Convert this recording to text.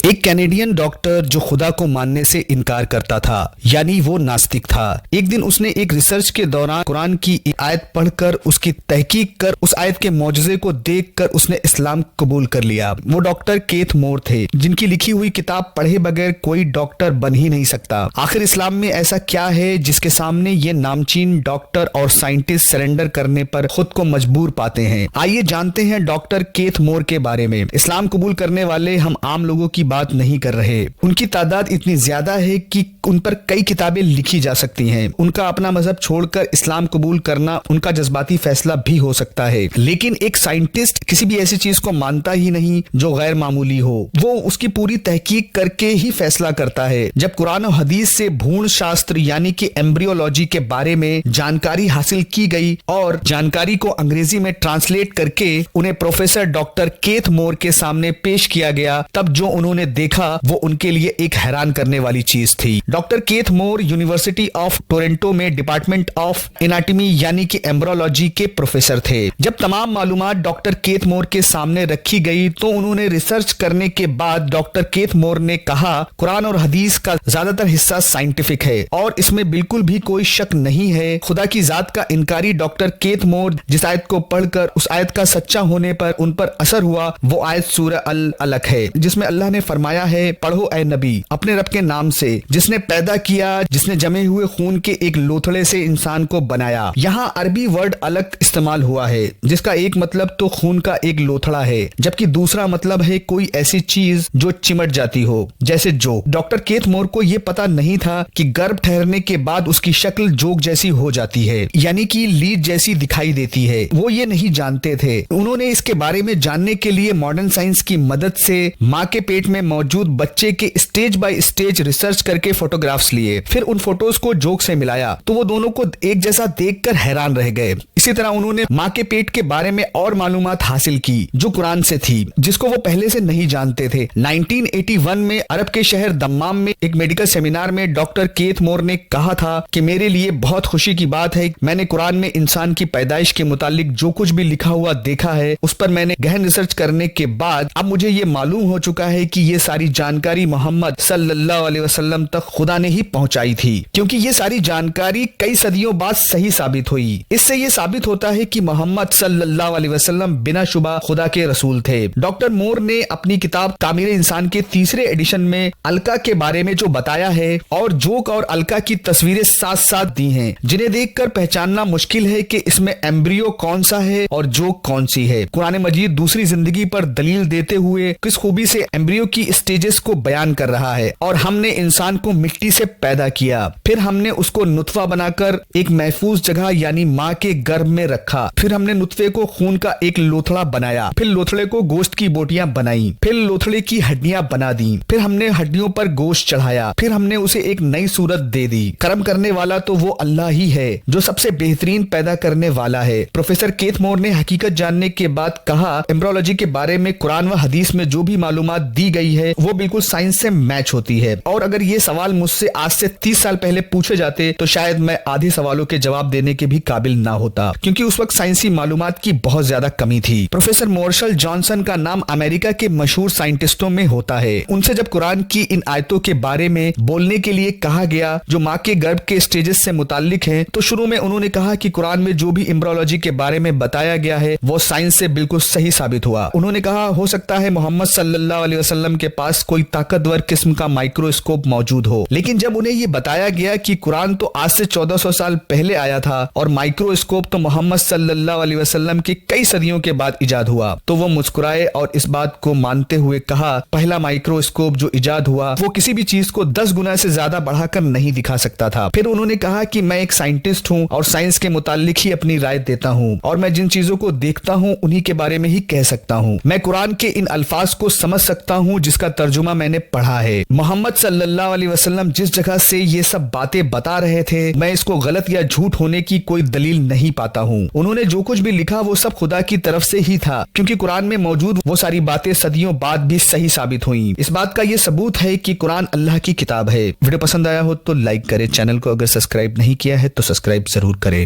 ایک Canadian doctor جو خدا کو ماننے سے انکار کرتا تھا، یعنی وہ ناستک تھا، ایک دن اس نے ایک ریسرچ کے دوران قرآن کی آیت پڑھ کر اس کی تحقیق کر اس آیت کے معجزے کو دیکھ کر اس نے اسلام قبول کر لیا۔ وہ ڈاکٹر کیتھ مور تھے، جن کی لکھی ہوئی کتاب پڑھے بغیر کوئی ڈاکٹر بن ہی نہیں سکتا۔ آخر اسلام میں ایسا کیا ہے جس کے سامنے یہ نامچین ڈاکٹر اور سائنٹسٹ سرنڈر کرنے پر خود کو مجبور پاتے ہیں؟ آئیے جانتے ہیں ڈاکٹر کیتھ مور کے بارے میں۔ اسلام قبول کرنے والے ہم عام لوگوں کی بات نہیں کر رہے، ان کی تعداد اتنی زیادہ ہے کہ ان پر کئی کتابیں لکھی جا سکتی ہیں۔ ان کا اپنا مذہب چھوڑ کر اسلام قبول کرنا ان کا جذباتی فیصلہ بھی ہو سکتا ہے، لیکن ایک سائنٹسٹ کسی بھی ایسی چیز کو مانتا ہی نہیں جو غیر معمولی ہو، وہ اس کی پوری تحقیق کر کے ہی فیصلہ کرتا ہے۔ جب قرآن و حدیث سے بھون شاستر یعنی کہ ایمبریولوجی کے بارے میں جانکاری حاصل کی گئی اور جانکاری کو انگریزی میں ٹرانسلیٹ کر کے انہیں پروفیسر ڈاکٹر کیتھ مور کے سامنے پیش کیا گیا، تب جو انہوں نے دیکھا وہ ان کے لیے ایک حیران کرنے والی چیز تھی۔ Doctor Keith Moore university of Toronto میں ڈپارٹمنٹ آف اناٹمی یعنی کہ ایمبریولوجی کے پروفیسر تھے۔ جب تمام معلومات ڈاکٹر کیتھ مور کے سامنے رکھی گئی تو انہوں نے ریسرچ کرنے کے بعد ڈاکٹر کیتھ مور نے کہا، قرآن اور حدیث کا زیادہ تر حصہ سائنٹیفک ہے اور اس میں بالکل بھی کوئی شک نہیں ہے۔ خدا کی ذات کا انکاری ڈاکٹر کیتھ مور جس آیت کو پڑھ کر اس آیت کا سچا ہونے پر ان پر اثر ہوا، وہ آیت سورہ العلق ہے، جس میں اللہ نے فرمایا ہے، پڑھو اے نبی اپنے رب کے نام سے جس نے پیدا کیا، جس نے جمے ہوئے خون کے ایک لوتھڑے سے انسان کو بنایا۔ یہاں عربی ورڈ علق استعمال ہوا ہے جس کا ایک مطلب تو خون کا ایک لوتھڑا ہے، جبکہ دوسرا مطلب ہے کوئی ایسی چیز جو چمٹ جاتی ہو، جیسے جوک۔ ڈاکٹر کیتھ مور کو یہ پتا نہیں تھا کہ گربھ ٹھہرنے کے بعد اس کی شکل جوک جیسی ہو جاتی ہے، یعنی کہ لیڈ جیسی دکھائی دیتی ہے۔ وہ یہ نہیں جانتے تھے۔ انہوں نے اس کے بارے میں جاننے کے لیے ماڈرن سائنس کی مدد سے ماں کے پیٹ میں موجود بچے کے اسٹیج بائی اسٹیج ریسرچ کر کے فوٹوگرافز لیے، پھر ان فوٹوز کو جوک سے ملایا تو وہ دونوں کو ایک جیسا دیکھ کر حیران رہ گئے۔ اسی طرح انہوں نے ماں کے پیٹ کے بارے میں اور معلومات حاصل کی جو قرآن سے تھی، جس کو وہ پہلے سے نہیں جانتے تھے۔ 1981 میں عرب کے شہر دمام میں ایک میڈیکل سیمینار میں ڈاکٹر کیتھ مور نے کہا تھا کہ میرے لیے بہت خوشی کی بات ہے، میں نے قرآن میں انسان کی پیدائش کے متعلق جو کچھ بھی لکھا ہوا دیکھا ہے، اس پر میں نے گہن ریسرچ کرنے کے بعد اب مجھے یہ معلوم ہو چکا ہے کہ یہ ساری جانکاری محمد صلی اللہ علیہ وسلم تک خدا نے ہی پہنچائی تھی، کیونکہ یہ ساری جانکاری کئی صدیوں بعد صحیح ثابت ہوئی۔ اس سے یہ ثابت ہوتا ہے کہ محمد صلی اللہ علیہ وسلم بنا شبہ خدا کے رسول تھے۔ ڈاکٹر مور نے اپنی کتاب تعمیر انسان کے تیسرے ایڈیشن میں الکا کے بارے میں جو بتایا ہے اور جوک اور الکا کی تصویریں ساتھ ساتھ دی ہیں، جنہیں دیکھ کر پہچاننا مشکل ہے کہ اس میں ایمبریو کون سا ہے اور جوک کون سی ہے۔ قرآن مجید دوسری زندگی پر دلیل دیتے ہوئے کس خوبی سے ایمبریو کی اسٹیجز کو بیان کر رہا ہے، اور ہم نے انسان کو مٹی سے پیدا کیا، پھر ہم نے اس کو نطفہ بنا کر ایک محفوظ جگہ یعنی ماں کے گربھ میں رکھا، پھر ہم نے نطفے کو خون کا ایک لوتھڑا بنایا، پھر لوتھڑے کو گوشت کی بوٹیاں بنائیں، پھر لوتھڑے کی ہڈیاں بنا دیں، پھر ہم نے ہڈیوں پر گوشت چڑھایا، پھر ہم نے اسے ایک نئی صورت دے دی۔ کرم کرنے والا تو وہ اللہ ہی ہے جو سب سے بہترین پیدا کرنے والا ہے۔ پروفیسر کیتھ مور نے حقیقت جاننے کے بعد کہا، ایمبریولوجی کے بارے میں قرآن و حدیث میں جو بھی معلومات دی گئی ہے وہ بالکل سائنس سے میچ ہوتی ہے، اور اگر یہ سوال مجھ سے آج سے 30 سال پہلے پوچھے جاتے تو شاید میں آدھے سوالوں کے جواب دینے کے بھی قابل نہ ہوتا، کیونکہ اس وقت سائنسی معلومات کی بہت زیادہ کمی تھی۔ پروفیسر مارشل جانسن کا نام امریکہ کے مشہور سائنٹسٹوں میں ہوتا ہے۔ ان سے جب قرآن کی ان آیتوں کے بارے میں بولنے کے لیے کہا گیا جو ماں کے گربھ کے اسٹیجز سے متعلق ہیں، تو شروع میں انہوں نے کہا کہ قرآن میں جو بھی ایمبریولوجی کے بارے میں بتایا گیا ہے وہ سائنس سے بالکل صحیح ثابت ہوا۔ انہوں نے کہا، ہو سکتا ہے محمد صلی اللہ علیہ وسلم کے پاس کوئی طاقتور قسم کا مائکروسکوپ موجود ہو، لیکن جب انہیں یہ بتایا گیا کہ قرآن تو آج سے 1400 سال پہلے آیا تھا اور مائکروسکوپ تو محمد صلی اللہ علیہ وسلم کے کئی صدیوں کے بعد ایجاد ہوا، تو وہ مسکرائے اور اس بات کو مانتے ہوئے کہا، پہلا مائکروسکوپ جو ایجاد ہوا وہ کسی بھی چیز کو 10 گنا سے زیادہ بڑھا کر نہیں دکھا سکتا تھا۔ پھر انہوں نے کہا کہ میں ایک سائنٹسٹ ہوں اور سائنس کے متعلق ہی اپنی رائے دیتا ہوں، اور میں جن چیزوں کو دیکھتا ہوں انہی کے بارے میں ہی کہہ سکتا ہوں۔ میں قرآن کے ان الفاظ کو سمجھ سکتا ہوں جس کا ترجمہ میں نے پڑھا ہے۔ محمد صلی اللہ علیہ وسلم جس جگہ سے یہ سب باتیں بتا رہے تھے، میں اس کو غلط یا جھوٹ ہونے کی کوئی دلیل نہیں پاتا ہوں۔ انہوں نے جو کچھ بھی لکھا وہ سب خدا کی طرف سے ہی تھا، کیونکہ قرآن میں موجود وہ ساری باتیں صدیوں بعد بھی صحیح ثابت ہوئیں۔ اس بات کا یہ ثبوت ہے کہ قرآن اللہ کی کتاب ہے۔ ویڈیو پسند آیا ہو تو لائک کرے، چینل کو اگر سبسکرائب نہیں کیا ہے تو سبسکرائب ضرور کرے۔